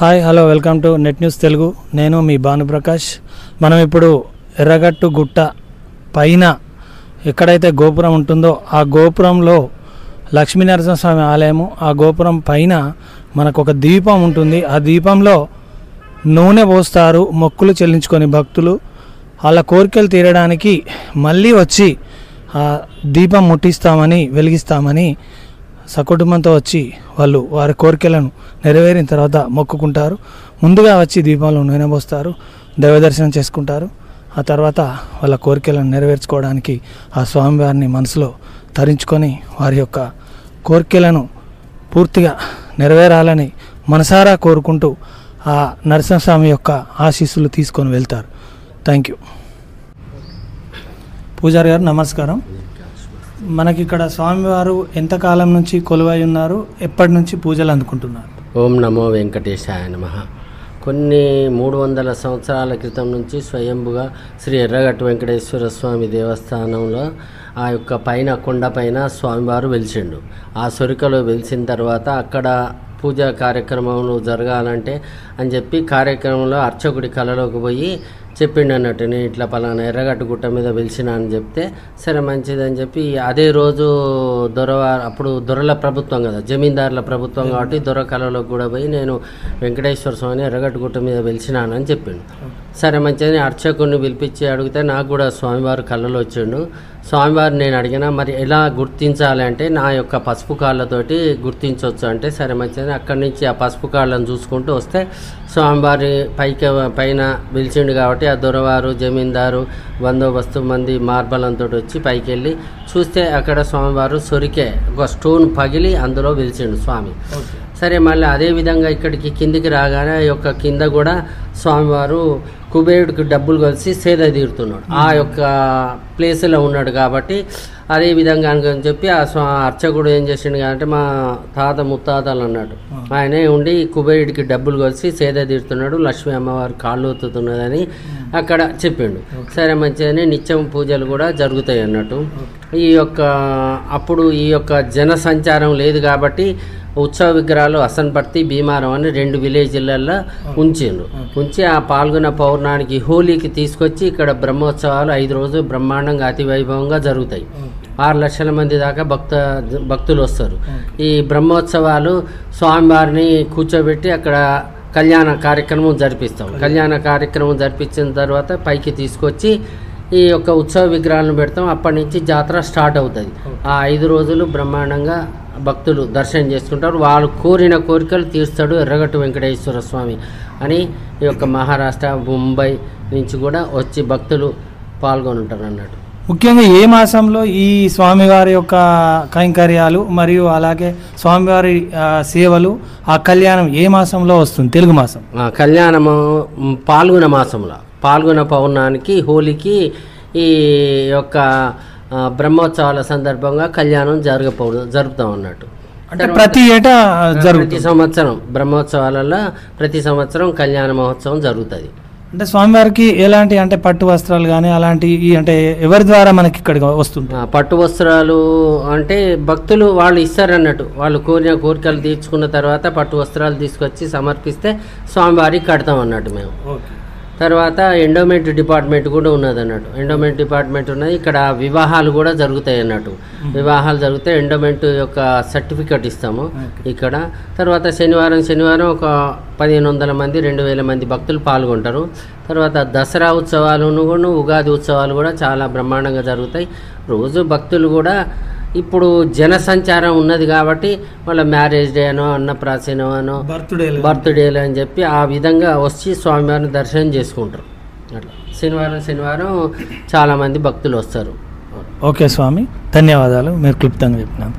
Hi hello welcome to net news Telugu. నేను మీ భానుప్రకాష్. మనం ఇప్పుడు ఎర్రగట్టు గుట్ట పైన ఎక్కడైతే గోపురం ఉంటుందో ఆ గోపురంలో లక్ష్మీనరసింహస్వామి ఆలయము. ఆ గోపురం పైన మనకు ఒక దీపం ఉంటుంది. ఆ దీపంలో నూనె పోస్తారు మొక్కులు చెల్లించుకొని భక్తులు. వాళ్ళ కోరికలు తీరడానికి మళ్ళీ వచ్చి ఆ దీపం ముట్టిస్తామని వెలిగిస్తామని సకుటుంబంతో వచ్చి వాళ్ళు వారి కోరికలను నెరవేరిన తర్వాత మొక్కుకుంటారు. ముందుగా వచ్చి దీపాలను నూనె పోస్తారు, దైవ దర్శనం చేసుకుంటారు. ఆ తర్వాత వాళ్ళ కోరికలను నెరవేర్చుకోవడానికి ఆ స్వామివారిని మనసులో తరించుకొని వారి యొక్క కోరికలను పూర్తిగా నెరవేరాలని మనసారా కోరుకుంటూ ఆ నరసింహస్వామి యొక్క ఆశీస్సులు తీసుకొని వెళ్తారు. Thank you. పూజారి గారు నమస్కారం. మనకి ఇక్కడ స్వామివారు ఎంతకాలం నుంచి కొలువై ఉన్నారు, ఎప్పటి నుంచి పూజలు అందుకుంటున్నారు? ఓం నమో వెంకటేశాయ నమః. కొన్ని 300 సంవత్సరాల క్రితం నుంచి స్వయంభుగా శ్రీ ఎర్రగట్టు వెంకటేశ్వర స్వామి దేవస్థానంలో ఆ యొక్క పైన కొండ పైన స్వామివారు వెలిసిండు. ఆ సొరికలో వెలిసిన తర్వాత అక్కడ పూజా కార్యక్రమాలు జరగాలంటే అని చెప్పి కార్యక్రమంలో అర్చకుడి కళలోకి పోయి చెప్పిండు అన్నట్టు, నేను ఇట్లా పలానా ఎర్రగట్టు గుట్ట మీద వెలిసిన అని చెప్తే సరే మంచిదని చెప్పి అదే రోజు అప్పుడు దొరల ప్రభుత్వం కదా, జమీందారుల ప్రభుత్వం కాబట్టి దొర కళలోకి కూడా పోయి నేను వెంకటేశ్వర స్వామిని ఎర్రగట్టు గుట్ట మీద వెలిసినానని చెప్పిండు. సరే మంచిదని అర్చకుడిని పిలిపించి అడిగితే నాకు కూడా స్వామివారు కళ్ళలో వచ్చిండు. స్వామివారు నేను అడిగినా మరి ఎలా గుర్తించాలి అంటే నా యొక్క పసుపు కాళ్ళతోటి గుర్తించవచ్చు అంటే సరే మంచిదని అక్కడి నుంచి ఆ పసుపు కాళ్ళను చూసుకుంటూ వస్తే స్వామివారి పైన పిలిచిండు కాబట్టి ఆ దొరవారు జమీందారు బందోబస్తు మంది మార్బలంతో వచ్చి పైకి వెళ్ళి చూస్తే అక్కడ స్వామివారు సొరికే ఒక స్టోన్ పగిలి అందులో పిలిచిండు స్వామి. సరే మళ్ళీ అదేవిధంగా ఇక్కడికి కిందికి రాగానే ఆ యొక్క కింద కూడా స్వామివారు కుబేరుడికి డబ్బులు కలిసి సేద తీరుతున్నాడు. ఆ యొక్క ప్లేస్లో ఉన్నాడు కాబట్టి అదేవిధంగా అని చెప్పి ఆ అర్చకుడు ఏం చేసిండు అంటే మా తాత ముత్తాతలు అన్నాడు, ఆయనే ఉండి కుబేరుడికి డబ్బులు కలిసి సేద తీరుతున్నాడు, లక్ష్మీ అమ్మవారు కాళ్ళు ఒత్తుతున్నదని అక్కడ చెప్పిండు. సరే మంచిదని నిత్యం పూజలు కూడా జరుగుతాయి అన్నట్టు. అప్పుడు ఈ యొక్క జన సంచారం లేదు కాబట్టి ఉత్సవ విగ్రహాలు అసన్పర్తి భీమారం అని 2 విలేజ్లలో ఉంచి ఆ పాల్గొన్న పౌర్ణానికి హోలీకి తీసుకొచ్చి ఇక్కడ బ్రహ్మోత్సవాలు 5 రోజులు బ్రహ్మాండంగా అతి వైభవంగా జరుగుతాయి. 6 లక్షల మంది దాకా భక్తులు వస్తారు. ఈ బ్రహ్మోత్సవాలు స్వామివారిని కూర్చోబెట్టి అక్కడ కళ్యాణ కార్యక్రమం జరిపిస్తాం. కళ్యాణ కార్యక్రమం జరిపించిన తర్వాత పైకి తీసుకొచ్చి ఈ యొక్క ఉత్సవ విగ్రహాలను పెడతాం. అప్పటి నుంచి జాతర స్టార్ట్ అవుతుంది. ఆ 5 రోజులు బ్రహ్మాండంగా భక్తులు దర్శనం చేసుకుంటారు. వాళ్ళు కోరిన కోరికలు తీర్స్తాడు ఎర్రగట్టు వెంకటేశ్వర స్వామి అని ఈ యొక్క మహారాష్ట్ర ముంబై నుంచి కూడా వచ్చి భక్తులు పాల్గొని ఉంటారు అన్నట్టు. ముఖ్యంగా ఏ మాసంలో ఈ స్వామివారి యొక్క కైంకర్యాలు మరియు అలాగే స్వామివారి సేవలు ఆ కళ్యాణం ఏ మాసంలో వస్తుంది? తెలుగు మాసం కళ్యాణము పాల్గొన పౌర్ణానికి హోలీకి ఈ యొక్క బ్రహ్మోత్సవాల సందర్భంగా కళ్యాణం జరుపుతాం అన్నట్టు. అంటే ప్రతి ఏటా ప్రతి సంవత్సరం బ్రహ్మోత్సవాలలో ప్రతి సంవత్సరం కళ్యాణ మహోత్సవం జరుగుతుంది. అంటే స్వామివారికి ఎలాంటి అంటే పట్టు వస్త్రాలు కానీ అలాంటి అంటే ఎవరి ద్వారా మనకి ఇక్కడికి వస్తుంది? పట్టు వస్త్రాలు అంటే భక్తులు వాళ్ళు ఇస్తారన్నట్టు, వాళ్ళు కోరిన కోరికలు తీర్చుకున్న తర్వాత పట్టు వస్త్రాలు తీసుకొచ్చి సమర్పిస్తే స్వామివారికి కడతాం అన్నట్టు మేము. తర్వాత ఎండోమెంట్ డిపార్ట్మెంట్ కూడా ఉన్నది అన్నట్టు. ఎండోమెంట్ డిపార్ట్మెంట్ ఉన్నది. ఇక్కడ వివాహాలు కూడా జరుగుతాయి అన్నట్టు. వివాహాలు జరిగితే ఎండోమెంట్ యొక్క సర్టిఫికెట్ ఇస్తాము ఇక్కడ. తర్వాత శనివారం ఒక 1500 మంది 2000 మంది భక్తులు పాల్గొంటారు. తర్వాత దసరా ఉత్సవాలను కూడా ఉగాది ఉత్సవాలు కూడా చాలా బ్రహ్మాండంగా జరుగుతాయి. రోజు భక్తులు కూడా ఇప్పుడు జన సంచారం ఉన్నది కాబట్టి వాళ్ళ మ్యారేజ్ డే అనో అన్నప్రాసనో అనో బర్త్డేలు అని చెప్పి ఆ విధంగా వచ్చి స్వామివారిని దర్శనం చేసుకుంటారు. అట్లా శనివారం చాలామంది భక్తులు వస్తారు. ఓకే స్వామి, ధన్యవాదాలు మీరు క్లుప్తంగా చెప్పినారు.